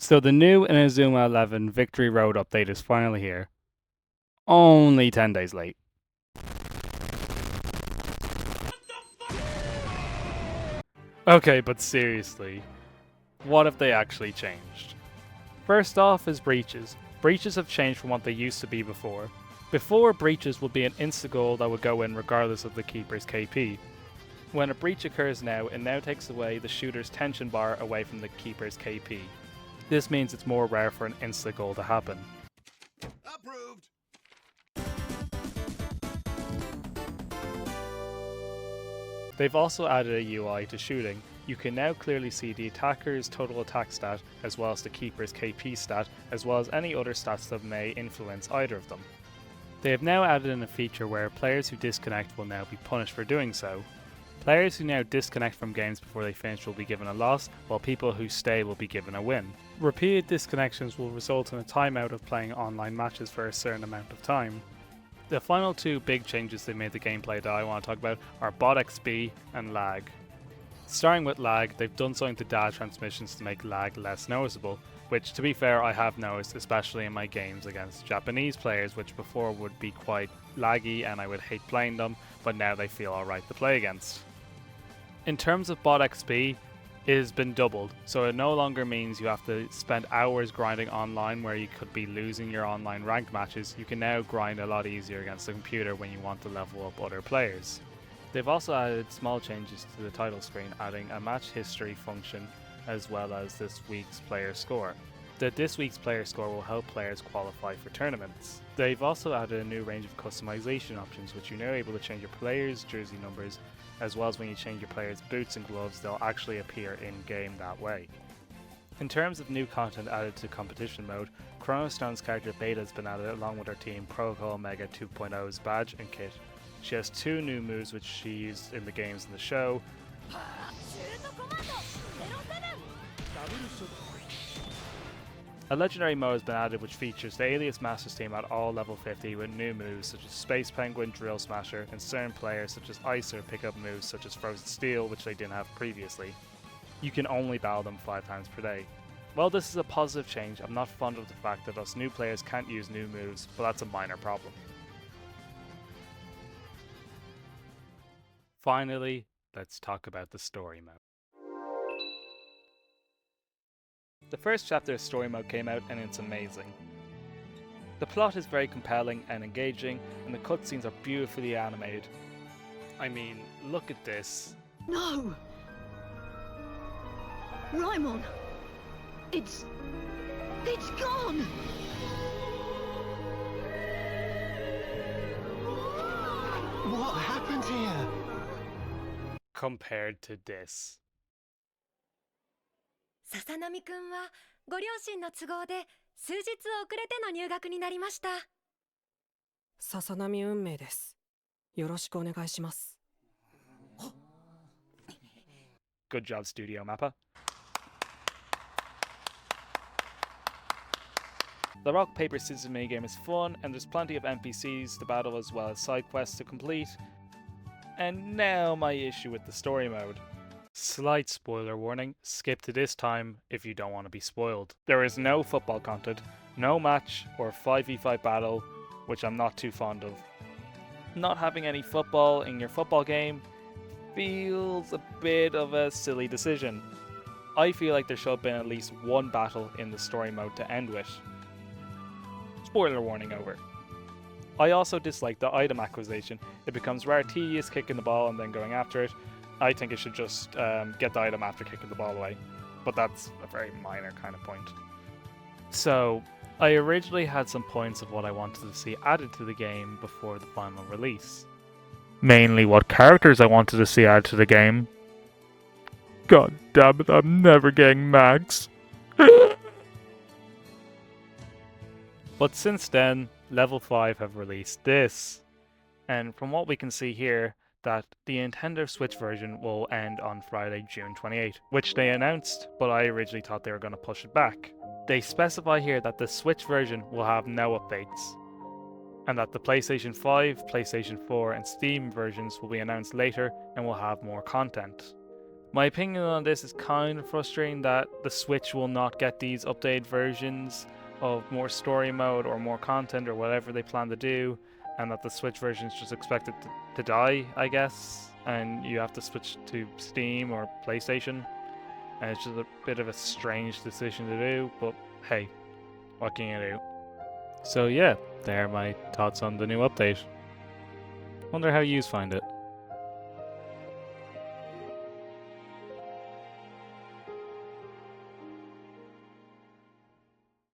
So the new Inazuma 11 Victory Road update is finally here. Only 10 days late. Okay, but seriously, what have they actually changed? First off is breaches. Breaches have changed from what they used to be before. Before, breaches would be an insta-goal that would go in regardless of the keeper's KP. When a breach occurs now, it now takes away the shooter's tension bar away from the keeper's KP. This means it's more rare for an insta-goal to happen. Approved. They've also added a UI to shooting. You can now clearly see the attacker's total attack stat, as well as the keeper's KP stat, as well as any other stats that may influence either of them. They have now added in a feature where players who disconnect will now be punished for doing so. Players who now disconnect from games before they finish will be given a loss, while people who stay will be given a win. Repeated disconnections will result in a timeout of playing online matches for a certain amount of time. The final two big changes they made the gameplay that I want to talk about are bot XP and lag. Starting with lag, they've done something to data transmissions to make lag less noticeable, which to be fair I have noticed, especially in my games against Japanese players, which before would be quite laggy and I would hate playing them, but now they feel alright to play against. In terms of bot XP, it has been doubled, so it no longer means you have to spend hours grinding online where you could be losing your online ranked matches. You can now grind a lot easier against the computer when you want to level up other players. They've also added small changes to the title screen, adding a match history function as well as this week's player score. This week's player score will help players qualify for tournaments. They've also added a new range of customization options, which you're now able to change your players' jersey numbers, as well as when you change your players' boots and gloves, they'll actually appear in-game that way. In terms of new content added to competition mode, Chronostone's character Beta has been added along with her team Protocol Omega 2.0's badge and kit. She has two new moves which she used in the games in the show. A legendary mode has been added which features the Alias Masters team at all level 50 with new moves such as Space Penguin, Drill Smasher, and certain players such as Icer pick up moves such as Frozen Steel, which they didn't have previously. You can only battle them 5 times per day. While this is a positive change, I'm not fond of the fact that us new players can't use new moves, but that's a minor problem. Finally, let's talk about the story mode. The first chapter of story mode came out and it's amazing. The plot is very compelling and engaging, and the cutscenes are beautifully animated. I mean, look at this. No! Raimon! It's gone! What happened here? Compared to this. 笹波くんはご両親の都合で数日遅れての入学になりました。笹波運命です。よろしくお願いします。Good job, Studio Mappa. The rock, paper, scissors minigame is fun, and there's plenty of NPCs to battle as well as side quests to complete. And now my issue with the story mode. Slight spoiler warning, skip to this time if you don't want to be spoiled. There is no football content, no match or 5v5 battle, which I'm not too fond of. Not having any football in your football game feels a bit of a silly decision. I feel like there should have been at least one battle in the story mode to end with. Spoiler warning over. I also dislike the item acquisition. It becomes rather tedious kicking the ball and then going after it. I think it should just get the item after kicking the ball away. But that's a very minor kind of point. So, I originally had some points of what I wanted to see added to the game before the final release. Mainly what characters I wanted to see added to the game. God damn it, I'm never getting Max. But since then, Level 5 have released this. And from what we can see here, that the Nintendo Switch version will end on Friday, June 28, which they announced, but I originally thought they were going to push it back. They specify here that the Switch version will have no updates, and that the PlayStation 5, PlayStation 4 and Steam versions will be announced later and will have more content. My opinion on this is kind of frustrating that the Switch will not get these updated versions of more story mode or more content or whatever they plan to do, and that the Switch version is just expected to die, I guess, and you have to switch to Steam or PlayStation, and it's just a bit of a strange decision to do, but hey, what can you do? So yeah, there are my thoughts on the new update. Wonder how yous find it.